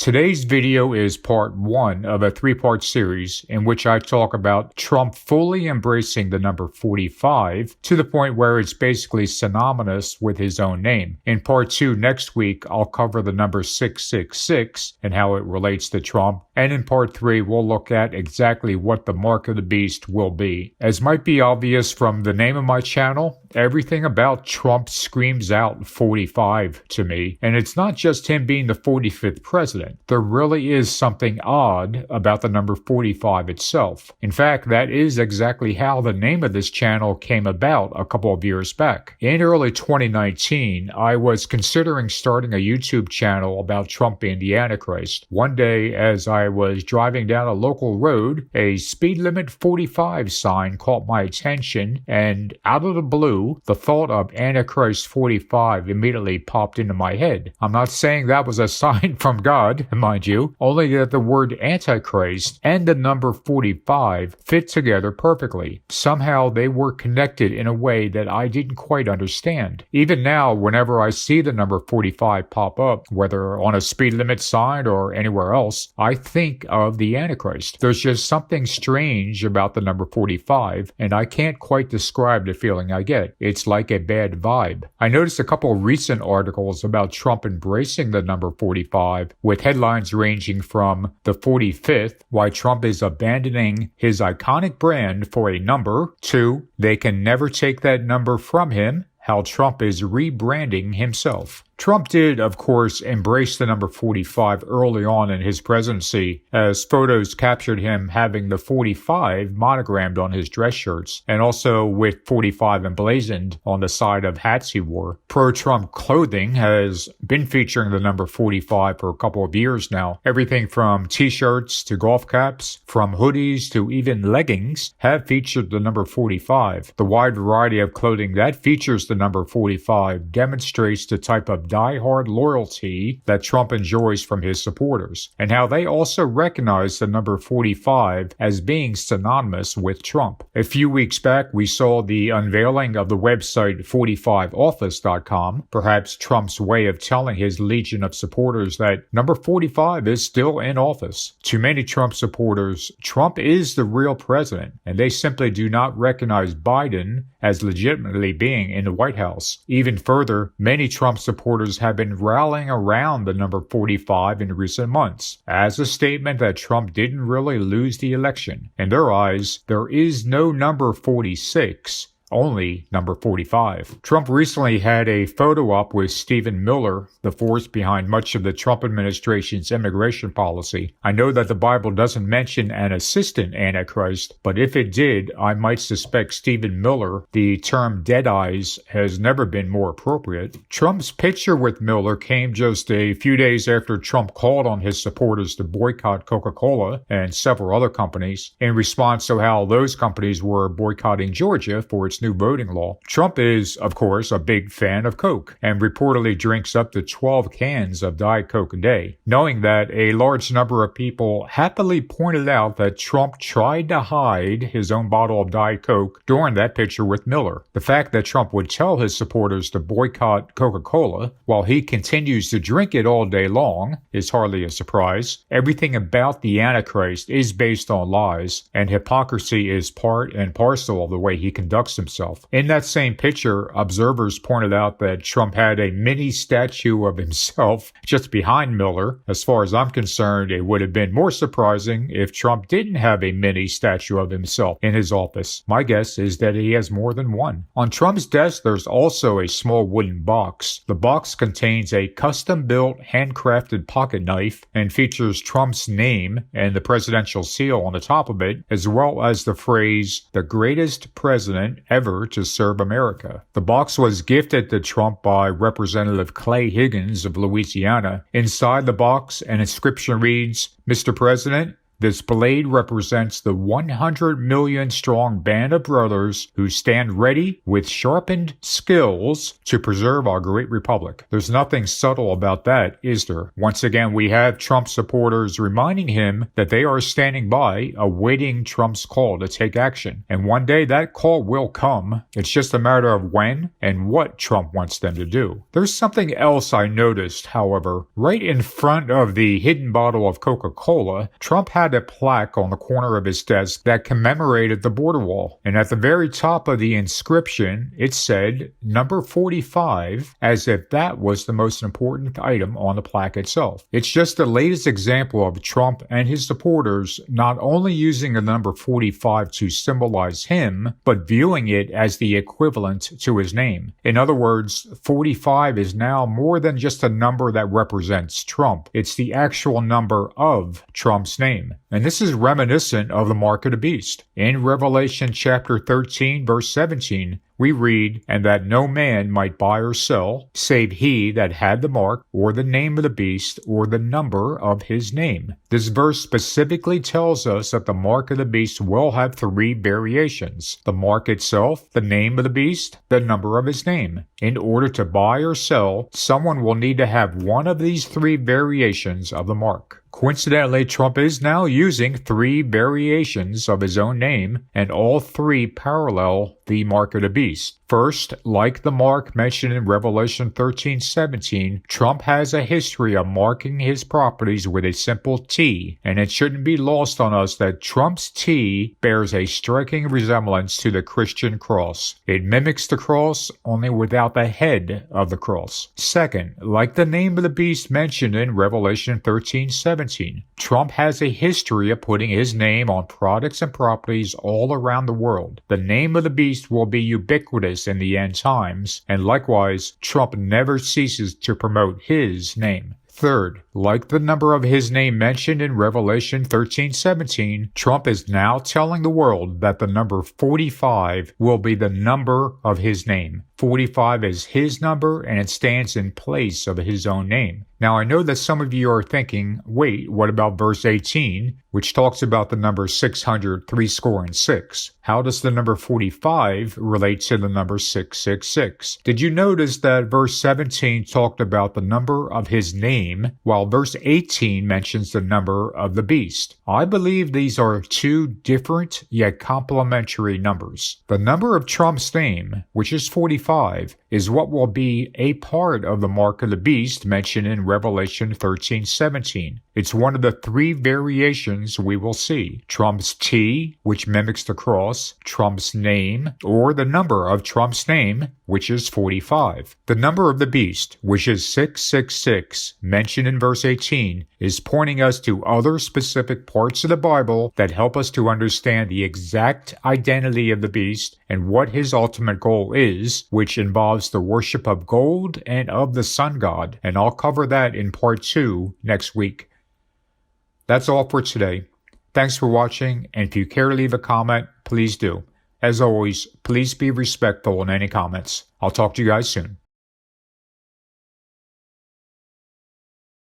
Today's video is part one of a three-part series in which I talk about Trump fully embracing the number 45 to the point where it's basically synonymous with his own name. In part two next week, I'll cover the number 666 and how it relates to Trump. And in part three, we'll look at exactly what the mark of the beast will be. As might be obvious from the name of my channel, everything about Trump screams out 45 to me. And it's not just him being the 45th president. There really is something odd about the number 45 itself. In fact, that is exactly how the name of this channel came about a couple of years back. In early 2019, I was considering starting a YouTube channel about Trump being the Antichrist. One day, as I was driving down a local road, a speed limit 45 sign caught my attention, and out of the blue, the thought of Antichrist 45 immediately popped into my head. I'm not saying that was a sign from God, mind you, only that the word Antichrist and the number 45 fit together perfectly. Somehow they were connected in a way that I didn't quite understand. Even now, whenever I see the number 45 pop up, whether on a speed limit sign or anywhere else, I think of the Antichrist. There's just something strange about the number 45, and I can't quite describe the feeling I get. It's like a bad vibe. I noticed a couple of recent articles about Trump embracing the number 45 with headlines ranging from the 45th, why Trump is abandoning his iconic brand for a number, to they can never take that number from him, how Trump is rebranding himself. Trump did, of course, embrace the number 45 early on in his presidency, as photos captured him having the 45 monogrammed on his dress shirts, and also with 45 emblazoned on the side of hats he wore. Pro-Trump clothing has been featuring the number 45 for a couple of years now. Everything from t-shirts to golf caps, from hoodies to even leggings, have featured the number 45. The wide variety of clothing that features the number 45 demonstrates the type of die-hard loyalty that Trump enjoys from his supporters, and how they also recognize the number 45 as being synonymous with Trump. A few weeks back, we saw the unveiling of the website 45office.com, perhaps Trump's way of telling his legion of supporters that number 45 is still in office. To many Trump supporters, Trump is the real president, and they simply do not recognize Biden as legitimately being in the White House. Even further, many Trump supporters have been rallying around the number 45 in recent months, as a statement that Trump didn't really lose the election. In their eyes, there is no number 46. Only number 45. Trump recently had a photo up with Stephen Miller, the force behind much of the Trump administration's immigration policy. I know that the Bible doesn't mention an assistant Antichrist, but if it did, I might suspect Stephen Miller. The term dead eyes has never been more appropriate. Trump's picture with Miller came just a few days after Trump called on his supporters to boycott Coca-Cola and several other companies in response to how those companies were boycotting Georgia for its new voting law. Trump is, of course, a big fan of Coke and reportedly drinks up to 12 cans of Diet Coke a day. Knowing that, a large number of people happily pointed out that Trump tried to hide his own bottle of Diet Coke during that picture with Miller. The fact that Trump would tell his supporters to boycott Coca-Cola while he continues to drink it all day long is hardly a surprise. Everything about the Antichrist is based on lies, and hypocrisy is part and parcel of the way he conducts himself. In that same picture, observers pointed out that Trump had a mini statue of himself just behind Miller. As far as I'm concerned, it would have been more surprising if Trump didn't have a mini statue of himself in his office. My guess is that he has more than one. On Trump's desk, there's also a small wooden box. The box contains a custom-built, handcrafted pocket knife and features Trump's name and the presidential seal on the top of it, as well as the phrase, "the greatest president ever to serve America." The box was gifted to Trump by Representative Clay Higgins of Louisiana. Inside the box, an inscription reads, "Mr. President, This blade represents the 100 million strong band of brothers who stand ready with sharpened skills to preserve our great republic. There's nothing subtle about that, is there? Once again, we have Trump supporters reminding him that they are standing by, awaiting Trump's call to take action. And one day that call will come. It's just a matter of when and what Trump wants them to do. There's something else I noticed, however. Right in front of the hidden bottle of Coca-Cola, Trump had a plaque on the corner of his desk that commemorated the border wall. And at the very top of the inscription, it said number 45, as if that was the most important item on the plaque itself. It's just the latest example of Trump and his supporters not only using the number 45 to symbolize him, but viewing it as the equivalent to his name. In other words, 45 is now more than just a number that represents Trump. It's the actual number of Trump's name. And this is reminiscent of the mark of the beast. In Revelation chapter 13, verse 17, we read, "And that no man might buy or sell, save he that had the mark, or the name of the beast, or the number of his name." This verse specifically tells us that the mark of the beast will have three variations: the mark itself, the name of the beast, the number of his name. In order to buy or sell, someone will need to have one of these three variations of the mark. Coincidentally, Trump is now using three variations of his own name, and all three parallel the mark of the beast. First, like the mark mentioned in Revelation 13:17, Trump has a history of marking his properties with a simple T, and it shouldn't be lost on us that Trump's T bears a striking resemblance to the Christian cross. It mimics the cross, only without the head of the cross. Second, like the name of the beast mentioned in Revelation 13:17, Trump has a history of putting his name on products and properties all around the world. The name of the beast will be ubiquitous in the end times, and likewise, Trump never ceases to promote his name. Third, like the number of his name mentioned in Revelation 13:17, Trump is now telling the world that the number 45 will be the number of his name. 45 is his number, and it stands in place of his own name. Now, I know that some of you are thinking, wait, what about verse 18, which talks about the number 600, How does the number 45 relate to the number 666? Did you notice that verse 17 talked about the number of his name, while verse 18 mentions the number of the beast? I believe these are two different yet complementary numbers. The number of Trump's name, which is 45, is what will be a part of the mark of the beast mentioned in Revelation 13:17. It's one of the three variations we will see: Trump's T, which mimics the cross, Trump's name, or the number of Trump's name, which is 45. The number of the beast, which is 666, mentioned in verse 18, is pointing us to other specific parts of the Bible that help us to understand the exact identity of the beast and what his ultimate goal is, which involves the worship of gold and of the sun god. And I'll cover that in part 2 next week. That's all for today. Thanks for watching, and if you care to leave a comment, please do. As always, please be respectful in any comments. I'll talk to you guys soon.